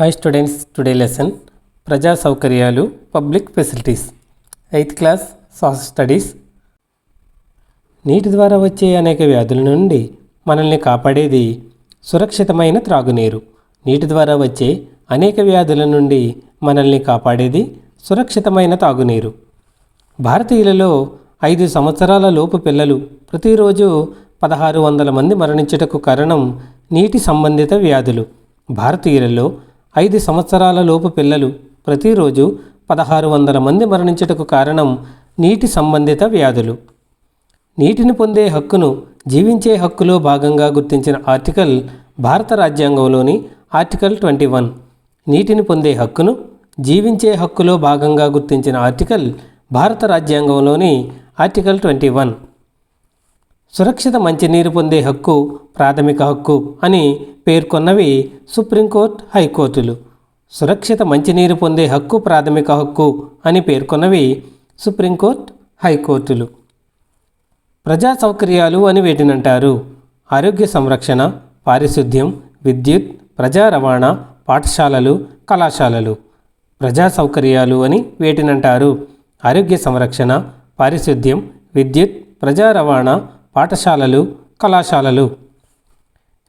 Hi students, today lesson ప్రజా సౌకర్యాలు public facilities 8th class social studies. నీటి ద్వారా వచ్చే అనేక వ్యాధుల నుండి మనల్ని కాపాడేది సురక్షితమైన త్రాగునీరు. నీటి ద్వారా వచ్చే అనేక వ్యాధుల నుండి మనల్ని కాపాడేది సురక్షితమైన తాగునీరు. భారతీయులలో 5 సంవత్సరాల లోపు పిల్లలు ప్రతిరోజు 1600 మంది మరణించుటకు కారణం నీటి సంబంధిత వ్యాధులు. భారతీయులలో 5 సంవత్సరాల లోపు పిల్లలు ప్రతిరోజు 1600 మంది మరణించుటకు కారణం నీటి సంబంధిత వ్యాధులు. నీటిని పొందే హక్కును జీవించే హక్కులో భాగంగా గుర్తించిన ఆర్టికల్ భారత రాజ్యాంగంలోని ఆర్టికల్ 21. నీటిని పొందే హక్కును జీవించే హక్కులో భాగంగా గుర్తించిన ఆర్టికల్ భారత రాజ్యాంగంలోని ఆర్టికల్ 21. సురక్షిత మంచినీరు పొందే హక్కు ప్రాథమిక హక్కు అని పేర్కొన్నవి సుప్రీంకోర్టు, హైకోర్టులు. సురక్షిత మంచినీరు పొందే హక్కు ప్రాథమిక హక్కు అని పేర్కొన్నవి సుప్రీంకోర్టు, హైకోర్టులు. ప్రజా సౌకర్యాలు అని వేటినంటారు? ఆరోగ్య సంరక్షణ, పారిశుద్ధ్యం, విద్యుత్, ప్రజా రవాణా, పాఠశాలలు, కళాశాలలు. ప్రజా సౌకర్యాలు అని వేటినంటారు? ఆరోగ్య సంరక్షణ, పారిశుద్ధ్యం, విద్యుత్, ప్రజా రవాణా, పాఠశాలలు, కళాశాలలు.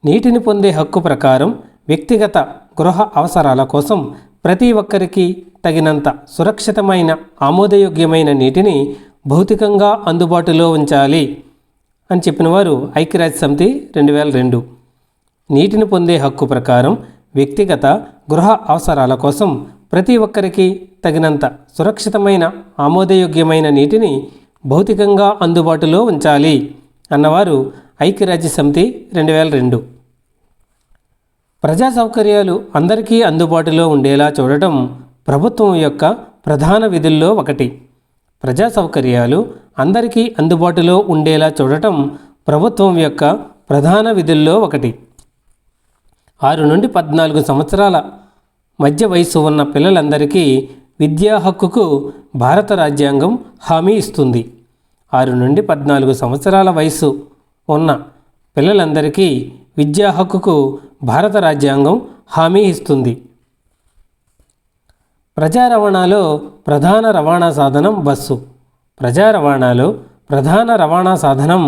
నీటిని పొందే హక్కు ప్రకారం వ్యక్తిగత గృహ అవసరాల కోసం ప్రతి ఒక్కరికి తగినంత సురక్షితమైన ఆమోదయోగ్యమైన నీటిని భౌతికంగా అందుబాటులో ఉంచాలి అని చెప్పినవారు ఐక్యరాజ్యసమితి 2002. నీటిని పొందే హక్కు ప్రకారం వ్యక్తిగత గృహ అవసరాల కోసం ప్రతి ఒక్కరికి తగినంత సురక్షితమైన ఆమోదయోగ్యమైన నీటిని భౌతికంగా అందుబాటులో ఉంచాలి అన్నవారు ఐక్యరాజ్యసమితి 2002. ప్రజా సౌకర్యాలు అందరికీ అందుబాటులో ఉండేలా చూడటం ప్రభుత్వం యొక్క ప్రధాన విధుల్లో ఒకటి. ప్రజా సౌకర్యాలు అందరికీ అందుబాటులో ఉండేలా చూడటం ప్రభుత్వం యొక్క ప్రధాన విధుల్లో ఒకటి. 6 నుండి 14 సంవత్సరాల మధ్య వయసు ఉన్న పిల్లలందరికీ విద్యా హక్కుకు భారత రాజ్యాంగం హామీ ఇస్తుంది. 6 నుండి 14 సంవత్సరాల వయసు ఉన్న పిల్లలందరికీ విద్యా హక్కుకు భారత రాజ్యాంగం హామీ ఇస్తుంది. ప్రజా రవాణాలో ప్రధాన రవాణా సాధనం బస్సు. ప్రజా రవాణాలో ప్రధాన రవాణా సాధనం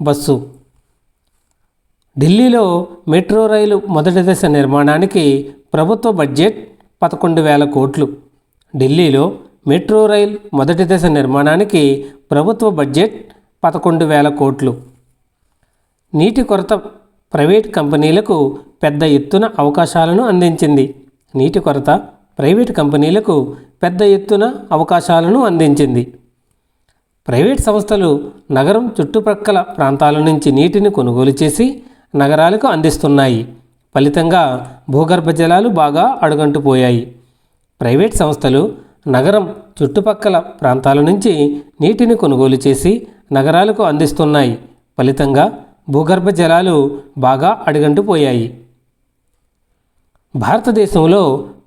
బస్సు. ఢిల్లీలో మెట్రో రైలు మొదటి దశ నిర్మాణానికి ప్రభుత్వ బడ్జెట్ 11,000 కోట్లు. ఢిల్లీలో మెట్రో రైల్ మొదటి దశ నిర్మాణానికి ప్రభుత్వ బడ్జెట్ 11,000 కోట్లు. నీటి కొరత ప్రైవేట్ కంపెనీలకు పెద్ద ఎత్తున అవకాశాలను అందించింది. నీటి కొరత ప్రైవేట్ కంపెనీలకు పెద్ద ఎత్తున అవకాశాలను అందించింది. ప్రైవేట్ సంస్థలు నగరం చుట్టుప్రక్కల ప్రాంతాల నుంచి నీటిని కొనుగోలు చేసి నగరాలకు అందిస్తున్నాయి. ఫలితంగా భూగర్భ జలాలు బాగా అడుగంటుపోయాయి. ప్రైవేట్ సంస్థలు నగరం చుట్టుపక్కల ప్రాంతాల నుంచి నీటిని కొనుగోలు చేసి నగరాలకు అందిస్తున్నాయి. ఫలితంగా భూగర్భ జలాలు బాగా అడుగంటుపోయాయి. భారతదేశంలో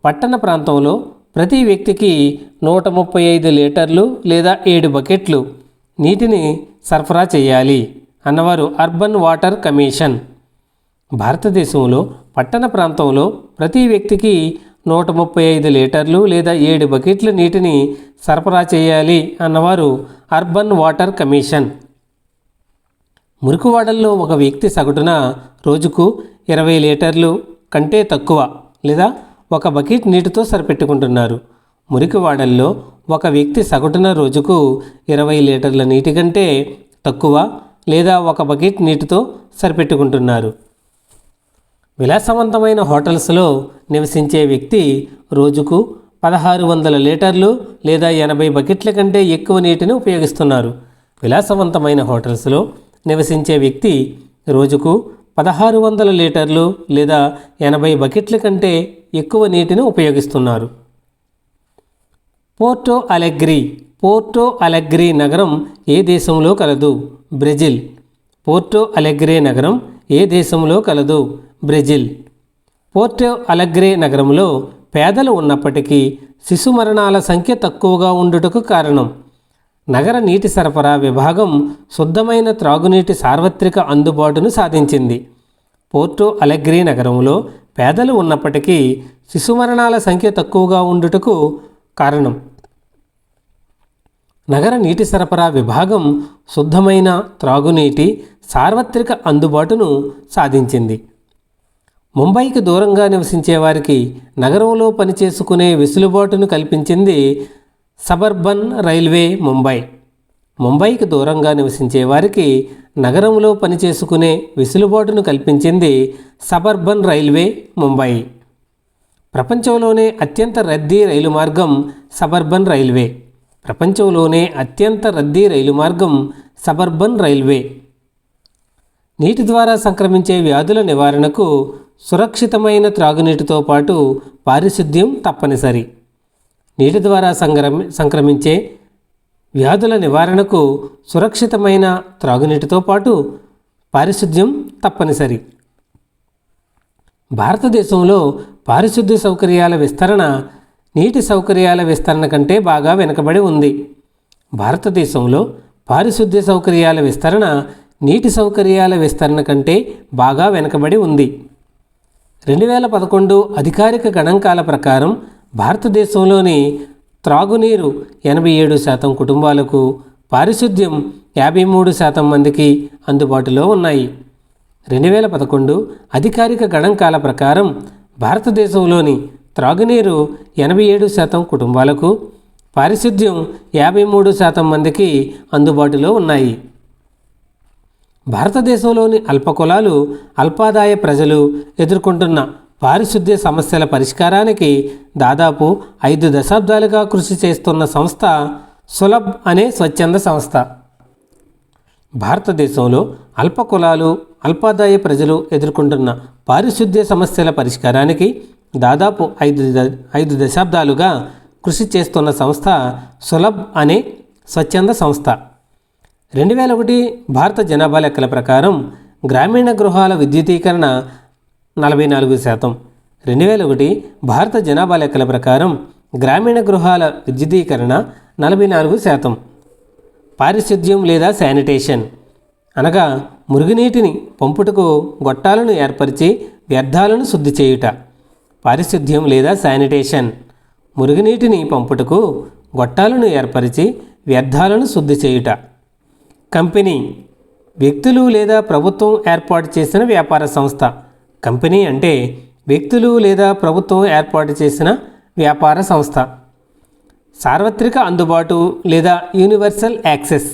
పట్టణ ప్రాంతంలో ప్రతి వ్యక్తికి 135 లీటర్లు లేదా 7 బకెట్లు నీటిని సరఫరా చేయాలి అన్నవారు అర్బన్ వాటర్ కమిషన్. భారతదేశంలో పట్టణ ప్రాంతంలో ప్రతి వ్యక్తికి 135 లీటర్లు లేదా 7 బకెట్ల నీటిని సరఫరా చేయాలి అన్నవారు అర్బన్ వాటర్ కమిషన్. మురికివాడల్లో ఒక వ్యక్తి సగటున రోజుకు 20 లీటర్లు కంటే తక్కువ లేదా ఒక బకెట్ నీటితో సరిపెట్టుకుంటున్నారు. మురికివాడల్లో ఒక వ్యక్తి సగటున రోజుకు 20 లీటర్ల నీటి కంటే తక్కువ లేదా ఒక బకెట్ నీటితో సరిపెట్టుకుంటున్నారు. విలాసవంతమైన హోటల్స్లో నివసించే వ్యక్తి రోజుకు 1600 లీటర్లు లేదా 80 బకెట్ల కంటే ఎక్కువ నీటిని ఉపయోగిస్తున్నారు. విలాసవంతమైన హోటల్స్లో నివసించే వ్యక్తి రోజుకు 1600 లీటర్లు లేదా 80 బకెట్ల కంటే ఎక్కువ నీటిని ఉపయోగిస్తున్నారు. పోర్టో అలెగ్రీ నగరం ఏ దేశంలో కలదు? బ్రెజిల్. పోర్టో అలెగ్రే నగరం ఏ దేశంలో కలదు? బ్రెజిల్. పోర్టో అలెగ్రే నగరంలో పేదలు ఉన్నప్పటికీ శిశు మరణాల సంఖ్య తక్కువగా ఉండుటకు కారణం నగర నీటి సరఫరా విభాగం శుద్ధమైన త్రాగునీటి సార్వత్రిక అందుబాటును సాధించింది. పోర్టో అలెగ్రీ నగరంలో పేదలు ఉన్నప్పటికీ శిశు మరణాల సంఖ్య తక్కువగా ఉండుటకు కారణం. నగర నీటి సరఫరా విభాగం శుద్ధమైన త్రాగునీటి సార్వత్రిక అందుబాటును సాధించింది. ముంబైకి దూరంగా నివసించే వారికి నగరంలో పనిచేసుకునే వెసులుబాటును కల్పించింది సబర్బన్ రైల్వే ముంబై. ముంబైకి దూరంగా నివసించే వారికి నగరంలో పనిచేసుకునే వెసులుబాటును కల్పించింది సబర్బన్ రైల్వే ముంబై. ప్రపంచంలోనే అత్యంత రద్దీ రైలు మార్గం సబర్బన్ రైల్వే. ప్రపంచంలోనే అత్యంత రద్దీ రైలు మార్గం సబర్బన్ రైల్వే. నీటి ద్వారా సంక్రమించే వ్యాధుల నివారణకు సురక్షితమైన త్రాగునీటితో పాటు పారిశుద్ధ్యం తప్పనిసరి. నీటి ద్వారా సంక్రమించే వ్యాధుల నివారణకు సురక్షితమైన త్రాగునీటితో పాటు పారిశుద్ధ్యం తప్పనిసరి. భారతదేశంలో పారిశుద్ధ్య సౌకర్యాల విస్తరణ నీటి సౌకర్యాల విస్తరణ కంటే బాగా వెనుకబడి ఉంది. భారతదేశంలో పారిశుద్ధ్య సౌకర్యాల విస్తరణ నీటి సౌకర్యాల విస్తరణ కంటే బాగా వెనుకబడి ఉంది. 2011 అధికారిక గణాంకాల ప్రకారం భారతదేశంలోని త్రాగునీరు 87% కుటుంబాలకు, పారిశుద్ధ్యం 53% మందికి అందుబాటులో ఉన్నాయి. 2011 అధికారిక గణాంకాల ప్రకారం భారతదేశంలోని త్రాగునీరు 87% కుటుంబాలకు, పారిశుద్ధ్యం 53% మందికి అందుబాటులో ఉన్నాయి. భారతదేశంలోని అల్పకులాలు, అల్పాదాయ ప్రజలు ఎదుర్కొంటున్న పారిశుద్ధ్య సమస్యల పరిష్కారానికి దాదాపు 5 దశాబ్దాలుగా కృషి చేస్తున్న సంస్థ సులభ్ అనే స్వచ్ఛంద సంస్థ. భారతదేశంలో అల్పకులాలు, అల్పాదాయ ప్రజలు ఎదుర్కొంటున్న పారిశుద్ధ్య సమస్యల పరిష్కారానికి దాదాపు 5 దశాబ్దాలుగా కృషి చేస్తున్న సంస్థ సులభ్ అనే స్వచ్ఛంద సంస్థ. 2001 భారత జనాభా లెక్కల ప్రకారం గ్రామీణ గృహాల విద్యుదీకరణ 44%. 2001 భారత జనాభా లెక్కల ప్రకారం గ్రామీణ గృహాల విద్యుదీకరణ 44%. పారిశుద్ధ్యం లేదా శానిటేషన్ అనగా మురుగునీటిని పంపుటకు గొట్టాలను ఏర్పరిచి వ్యర్థాలను శుద్ధి చేయుట. పారిశుద్ధ్యం లేదా శానిటేషన్ మురుగునీటిని పంపుటకు గొట్టాలను ఏర్పరిచి వ్యర్థాలను శుద్ధి చేయుట. కంపెనీ వ్యక్తులు లేదా ప్రభుత్వం ఏర్పాటు చేసిన వ్యాపార సంస్థ. కంపెనీ అంటే వ్యక్తులు లేదా ప్రభుత్వం ఏర్పాటు చేసిన వ్యాపార సంస్థ. సార్వత్రిక అందుబాటు లేదా యూనివర్సల్ యాక్సెస్.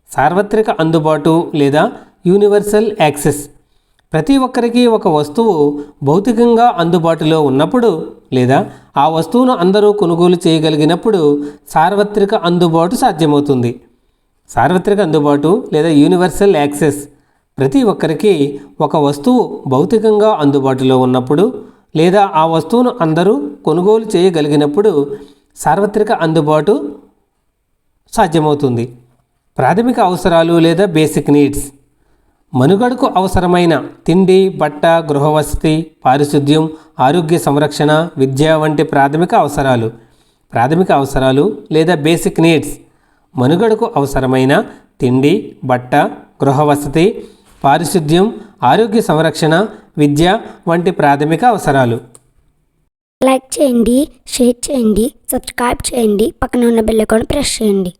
సార్వత్రిక అందుబాటు లేదా యూనివర్సల్ యాక్సెస్ ప్రతి ఒక్కరికి ఒక వస్తువు భౌతికంగా అందుబాటులో ఉన్నప్పుడు లేదా ఆ వస్తువును అందరూ కొనుగోలు చేయగలిగినప్పుడు సార్వత్రిక అందుబాటు సాధ్యమవుతుంది. సార్వత్రిక అందుబాటు లేదా యూనివర్సల్ యాక్సెస్ ప్రతి ఒక్కరికి ఒక వస్తువు భౌతికంగా అందుబాటులో ఉన్నప్పుడు లేదా ఆ వస్తువును అందరూ కొనుగోలు చేయగలిగినప్పుడు సార్వత్రిక అందుబాటు సాధ్యమవుతుంది. ప్రాథమిక అవసరాలు లేదా బేసిక్ నీడ్స్ మనుగడకు అవసరమైన తిండి, బట్ట, గృహవసతి, పారిశుద్ధ్యం, ఆరోగ్య సంరక్షణ, విద్య వంటి ప్రాథమిక అవసరాలు. ప్రాథమిక అవసరాలు లేదా బేసిక్ నీడ్స్ మనుగడకు అవసరమైన తిండి, బట్ట, గృహవసతి, పారిశుద్ధ్యం, ఆరోగ్య సంరక్షణ, విద్య వంటి ప్రాథమిక అవసరాలు. లైక్ చేయండి, షేర్ చేయండి, సబ్స్క్రైబ్ చేయండి, పక్కన ఉన్న బెల్ ఐకాన్ ప్రెస్ చేయండి.